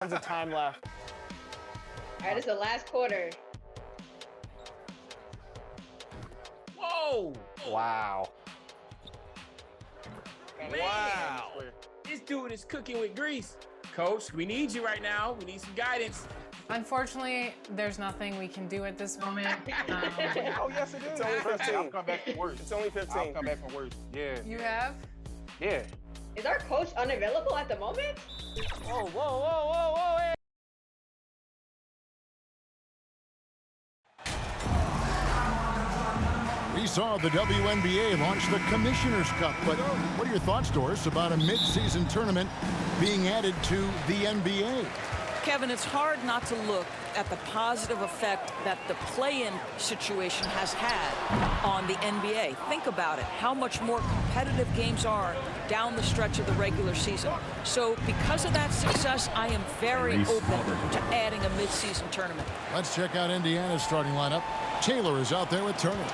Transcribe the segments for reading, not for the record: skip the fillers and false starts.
Tons of time left. All right, it's the last quarter. Whoa! Wow. Man. Wow. This dude is cooking with grease. Coach, we need you right now. We need some guidance. Unfortunately, there's nothing we can do at this moment. Oh, yes, it is. It's only 15. I'll come back from work. It's only 15. I'll come back from work. Yeah. You have? Yeah. Is our coach unavailable at the moment? Whoa, whoa, whoa, whoa, whoa. Hey. We saw the WNBA launch the Commissioner's Cup, but what are your thoughts, Doris, about a mid-season tournament being added to the NBA? Kevin, it's hard not to look at the positive effect that the play-in situation has had on the NBA. Think about it, how much more competitive games are down the stretch of the regular season. So because of that success, I am very open to adding a mid-season tournament. Let's check out Indiana's starting lineup. Taylor is out there with Turner.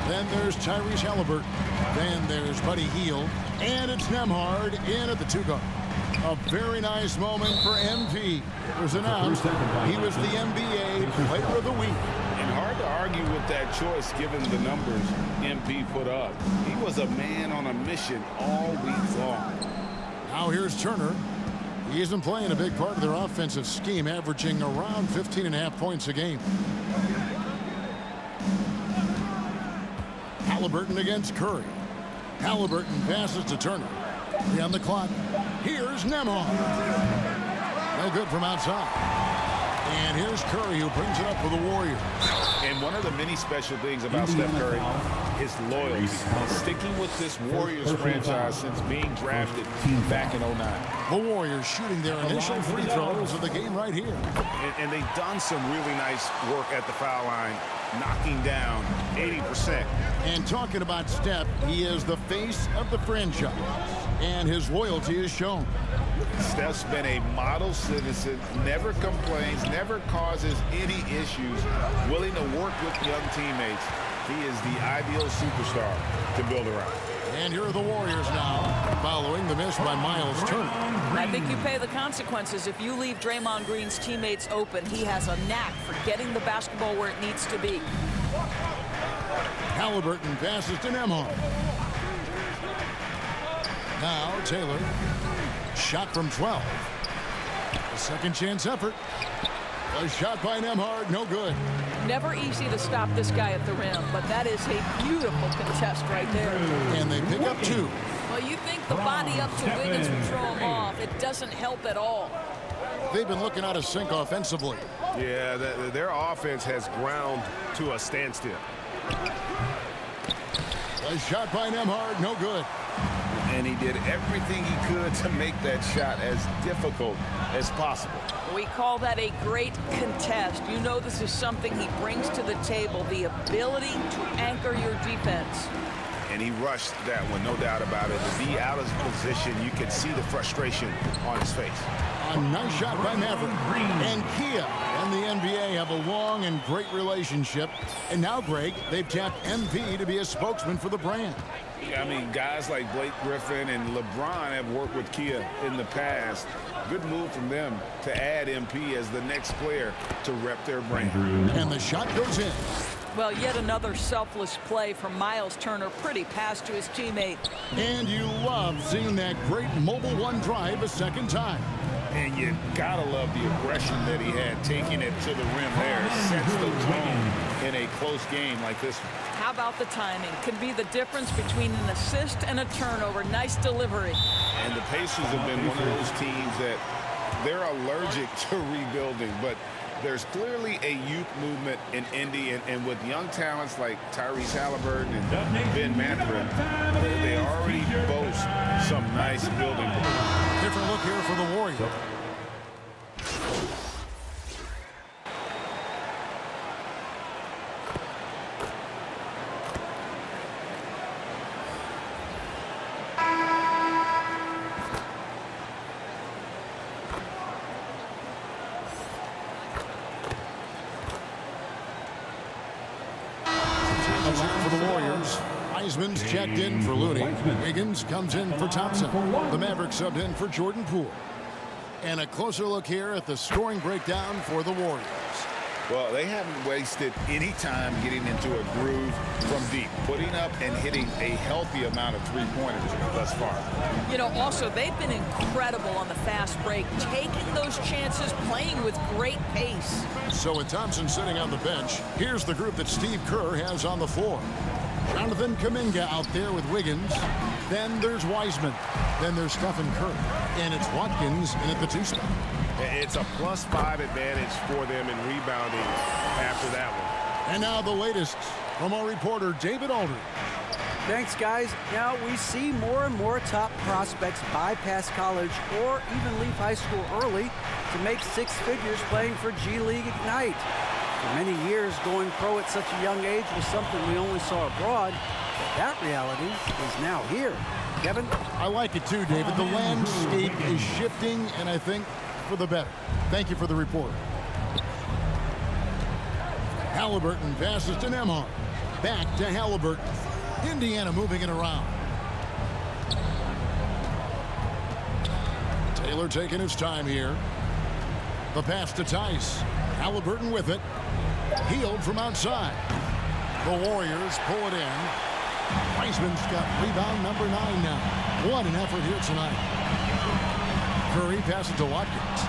Then there's Tyrese Halliburton. Then there's Buddy Hield. And it's Nembhard in at the 2 guard. A very nice moment for MP. It was announced he was the NBA Player of the Week. And hard to argue with that choice given the numbers MP put up. He was a man on a mission all week long. Now here's Turner. He isn't playing a big part of their offensive scheme, averaging around 15.5 points a game. Halliburton against Curry. Halliburton passes to Turner. 3 on the clock. Here's Nembhard. No good from outside. And here's Curry, who brings it up for the Warriors. And one of the many special things about Steph Curry, his loyalty. Sticking with this Warriors franchise since being drafted back in 09. The Warriors shooting their initial free throws of the game right here. And they've done some really nice work at the foul line, knocking down 80%. And talking about Steph, he is the face of the franchise, and his loyalty is shown. Steph's been a model citizen, never complains, never causes any issues, willing to work with young teammates. He is the ideal superstar to build around. And here are the Warriors now, following the miss by Miles Turner. I think you pay the consequences. If you leave Draymond Green's teammates open, he has a knack for getting the basketball where it needs to be. Halliburton passes to Nembhard. Now Taylor. Shot from 12. A second chance effort. A shot by Nembhard, no good. Never easy to stop this guy at the rim, but that is a beautiful contest right there. And they pick up 2. Well, you think the body up to Wiggins would throw him off. It doesn't help at all. They've been looking out of sync offensively. Yeah, their offense has ground to a standstill. A shot by Nembhard, no good. And he did everything he could to make that shot as difficult as possible. We call that a great contest. You know this is something he brings to the table, the ability to anchor your defense. And he rushed that one, no doubt about it. To be out of position, you could see the frustration on his face. A nice shot by Maverick. And Kia and the NBA have a long and great relationship. And now, Greg, they've tapped MP to be a spokesman for the brand. I mean, guys like Blake Griffin and LeBron have worked with Kia in the past. Good move from them to add MP as the next player to rep their brand. And the shot goes in. Well, yet another selfless play from Miles Turner. Pretty pass to his teammate. And you love seeing that great mobile one drive a second time. And you gotta love the aggression that he had, taking it to the rim there. Sets the tone in a close game like this one. How about the timing? Could be the difference between an assist and a turnover. Nice delivery. And the Pacers have been one of those teams that they're allergic to rebuilding, but there's clearly a youth movement in Indy, and with young talents like Tyrese Halliburton and Ben Mathurin, they already boast some nice building. Different look here for the Warriors. For the Warriors, Heisman's checked in for Looney. Wiggins comes in for Thompson. The Mavericks subbed in for Jordan Poole. And a closer look here at the scoring breakdown for the Warriors. Well, they haven't wasted any time getting into a groove from deep, putting up and hitting a healthy amount of three-pointers thus far. You know, also, they've been incredible on the fast break, taking those chances, playing with great pace. So with Thompson sitting on the bench, here's the group that Steve Kerr has on the floor. Jonathan Kuminga out there with Wiggins. Then there's Wiseman. Then there's Stephen Curry. And it's Watkins in at the 2 spot. It's a +5 advantage for them in rebounding after that one. And now the latest from our reporter, David Aldridge. Thanks, guys. Now we see more and more top prospects bypass college or even leave high school early to make 6 figures playing for G League Ignite. For many years, going pro at such a young age was something we only saw abroad, but that reality is now here. Kevin? I like it too, David. The landscape is shifting, and I think for the better. Thank you for the report. Halliburton passes to Nembhard. Back to Halliburton. Indiana moving it around. Taylor taking his time here. The pass to Tice. Halliburton with it. Healed from outside. The Warriors pull it in. Wiseman's got rebound number 9 now. What an effort here tonight. Curry passes to Watkins.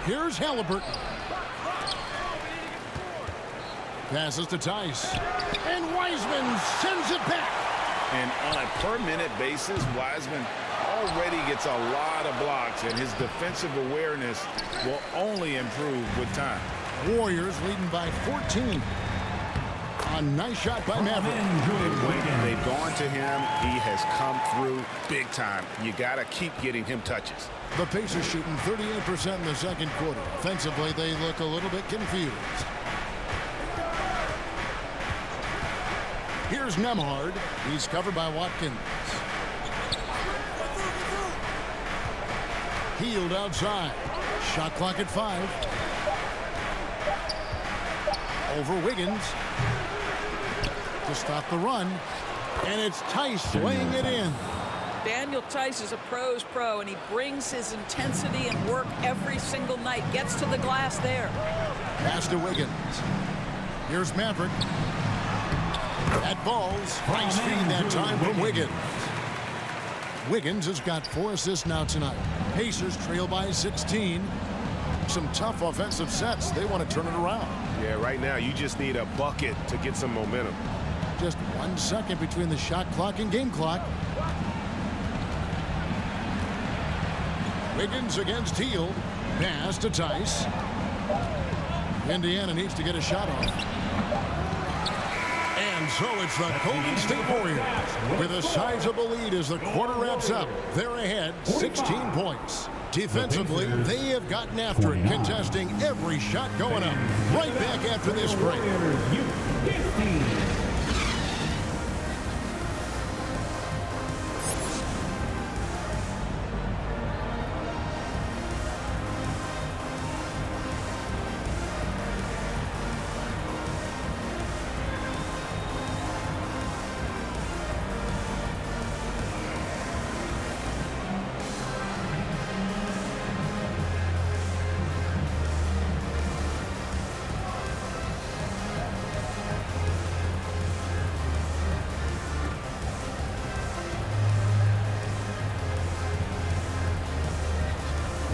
Here's Halliburton. Passes to Tice. And Wiseman sends it back. And on a per-minute basis, Wiseman already gets a lot of blocks, and his defensive awareness will only improve with time. Warriors leading by 14. A nice shot by Maverick. They've gone to him. He has come through big time. You got to keep getting him touches. The Pacers shooting 38% in the second quarter. Offensively, they look a little bit confused. Here's Nembhard. He's covered by Watkins. Healed outside. Shot clock at 5. Over Wiggins. To stop the run. And it's Tice laying it in. Daniel Tice is a pro's pro, and he brings his intensity and work every single night. Gets to the glass there. Pass to Wiggins. Here's Maverick. That ball's nice feed that time from Wiggins. Wiggins has got 4 assists now tonight. Pacers trail by 16. Some tough offensive sets. They want to turn it around. Yeah, right now you just need a bucket to get some momentum. Just 1 second between the shot clock and game clock. Wiggins against Hield. Pass to Tice. Indiana needs to get a shot off. And so it's the Golden State Warriors with a sizable lead as the quarter wraps up. They're ahead 16 points. Defensively, they have gotten after it, contesting every shot going up. Right back after this break.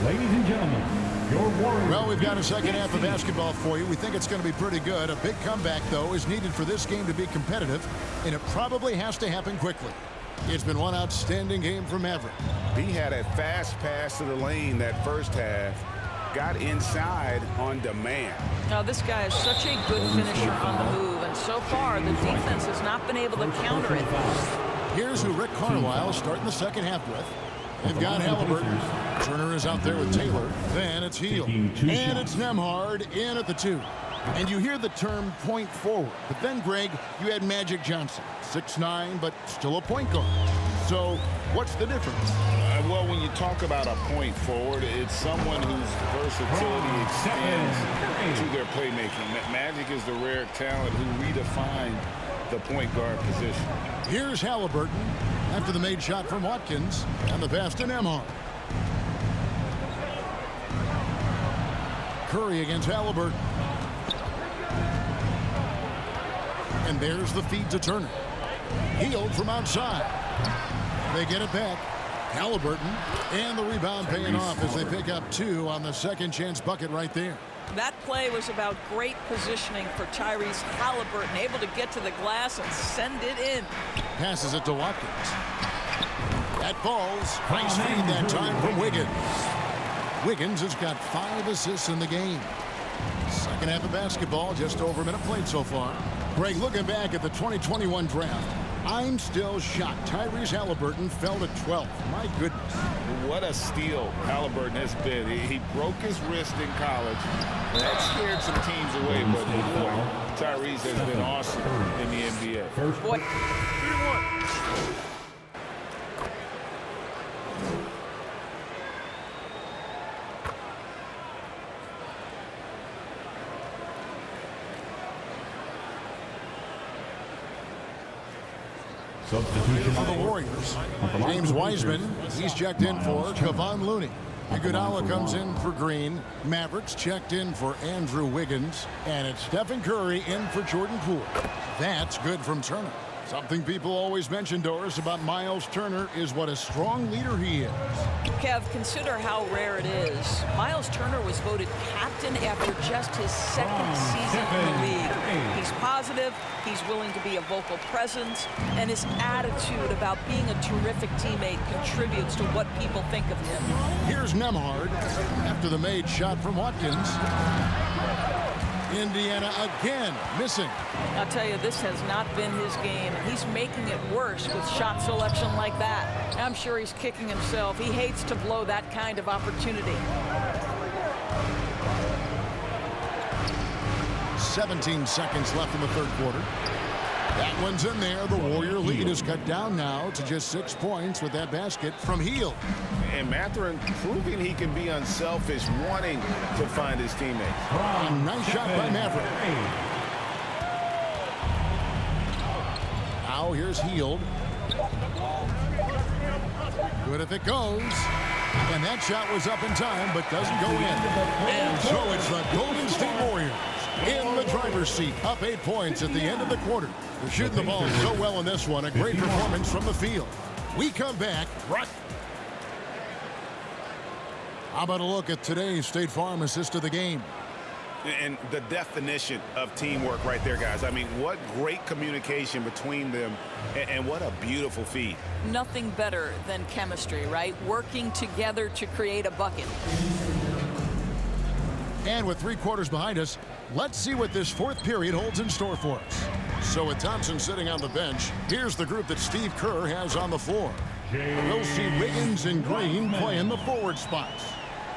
Ladies and gentlemen, your Warriors. Well, we've got a second half of basketball for you. We think it's going to be pretty good. A big comeback, though, is needed for this game to be competitive, and it probably has to happen quickly. It's been one outstanding game for Maverick. He had a fast pass to the lane that first half. Got inside on demand. Now, this guy is such a good finisher on the move, and so far the defense has not been able to counter it. Here's who Rick Carlisle is starting the second half with. They've got Halliburton. Turner is out there with Taylor. Then it's Hield. And it's Nembhard in at the 2. And you hear the term point forward. But then, Greg, you had Magic Johnson. 6'9", but still a point guard. So what's the difference? Well, when you you talk about a point forward, it's someone whose versatility extends to their playmaking. Magic is the rare talent who redefined the point guard position. Here's Halliburton after the made shot from Watkins and the pass to Nembhard. Curry against Halliburton. And there's the feed to Turner. Hield from outside. They get it back. Halliburton and the rebound paying off as they pick up 2 on the second chance bucket right there. That play was about great positioning for Tyrese Halliburton, able to get to the glass and send it in. Passes it to Watkins. That falls. Nice feed that time from Wiggins. Wiggins has got 5 assists in the game. Second half of basketball, just over a minute played so far. Greg, looking back at the 2021 draft, I'm still shocked Tyrese Halliburton fell to 12th. My goodness. What a steal Halliburton has been. He broke his wrist in college. That scared some teams away, but boy, Tyrese has been awesome in the NBA. First Boy. 3-1. substitution For the Warriors, James Wiseman, he's checked in for Kevon Looney. Iguodala comes in for Green. Mavericks checked in for Andrew Wiggins. And it's Stephen Curry in for Jordan Poole. That's good from Turner. Something people always mention, Doris, about Miles Turner is what a strong leader he is. Kev, consider how rare it is. Miles Turner was voted captain after just his second season in the league. He's positive, he's willing to be a vocal presence, and his attitude about being a terrific teammate contributes to what people think of him. Here's Nembhard after the made shot from Watkins. Indiana again missing. I'll tell you, this has not been his game, and he's making it worse with shot selection like that. I'm sure he's kicking himself. He hates to blow that kind of opportunity. 17 seconds left in the third quarter. That one's in there. The Warrior lead is cut down now to just 6 points with that basket from Hield. And Mathurin proving he can be unselfish, wanting to find his teammates. A nice shot by Maverick. Now here's Hield. Good if it goes. And that shot was up in time, but doesn't go in. And so it's the Golden State Warriors in the driver's seat, up 8 points at the end of the quarter. They're shooting the ball so well in this one. A great performance from the field. We come back right. How about a look at today's State Farm assist of the game? And the definition of teamwork right there, guys. I mean, what great communication between them, and what a beautiful feed. Nothing better than chemistry, right? Working together to create a bucket. And with 3 quarters behind us, let's see what this fourth period holds in store for us. So with Thompson sitting on the bench, here's the group that Steve Kerr has on the floor. We'll see Wiggins and Green playing the forward spots.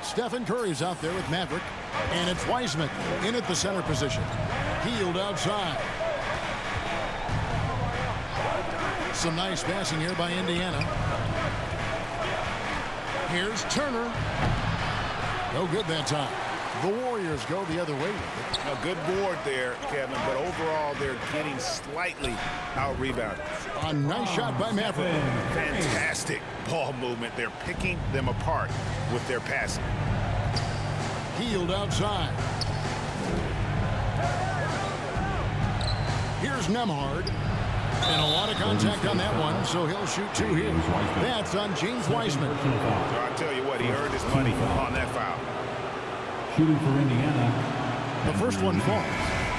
Stephen Curry's out there with Maverick, and it's Wiseman in at the center position. Hield outside. Some nice passing here by Indiana. Here's Turner. No good that time. The Warriors go the other way with it. A good board there, Kevin, but overall they're getting slightly out-rebounded. A nice shot by Maverick. Fantastic ball movement. They're picking them apart with their passing. Hield outside. Here's Nembhard. And a lot of contact on that one, so he'll shoot 2 here. That's on James Wiseman. I'll tell you what, he earned his money on that foul. Shooting for Indiana. The first one falls.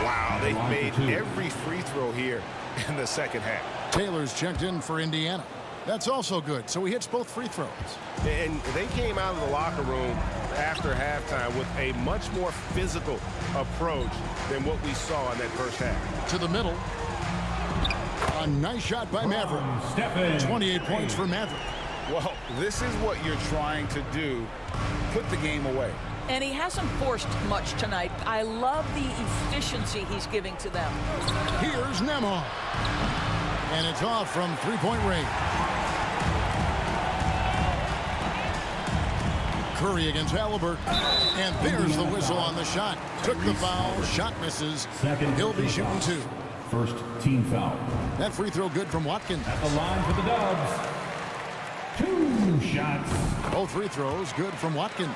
Wow, they've made every free throw here in the second half. Taylor's checked in for Indiana. That's also good, so he hits both free throws. And they came out of the locker room after halftime with a much more physical approach than what we saw in that first half. To the middle. A nice shot by Maverick. 28 points for Maverick. Well, this is what you're trying to do. Put the game away. And he hasn't forced much tonight. I love the efficiency he's giving to them. Here's Nembhard. And it's off from 3-point range. Curry against Halliburton. And there's the whistle on the shot. Took the foul. Shot misses. He'll be shooting 2. First team foul. That free throw good from Watkins. At the line for the Dubs. 2 shots. Both free throws good from Watkins.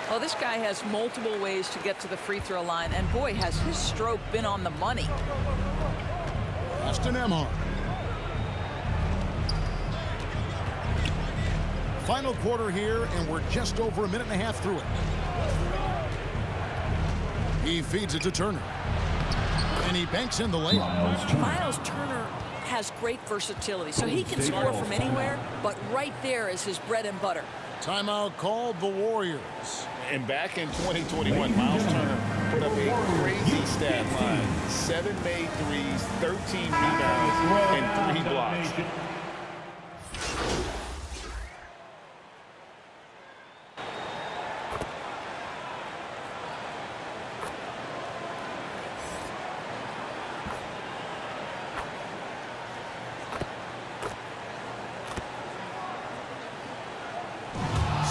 Well, this guy has multiple ways to get to the free throw line, and boy, has his stroke been on the money. Austin Nembhard. Final quarter here, and we're just over a minute and a half through it. He feeds it to Turner. And he banks in the layup. Miles Turner has great versatility, so he can score from anywhere, but right there is his bread and butter. Timeout called the Warriors. And back in 2021, Miles Turner put up a crazy stat line. 7 made threes, 13 rebounds, and 3 blocks.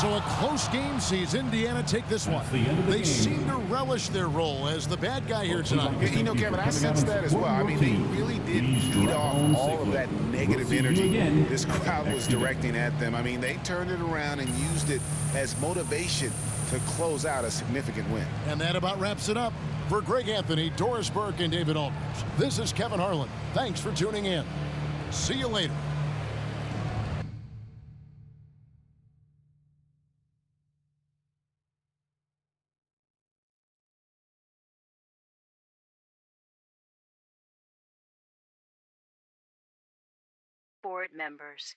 So a close game sees Indiana take this one. They seem to relish their role as the bad guy here tonight. You know, Kevin, I sense that as well. I mean, they really did feed off all of that negative energy this crowd was directing at them. I mean, they turned it around and used it as motivation to close out a significant win. And that about wraps it up. For Greg Anthony, Doris Burke, and David Aldridge, this is Kevin Harlan. Thanks for tuning in. See you later. Board members.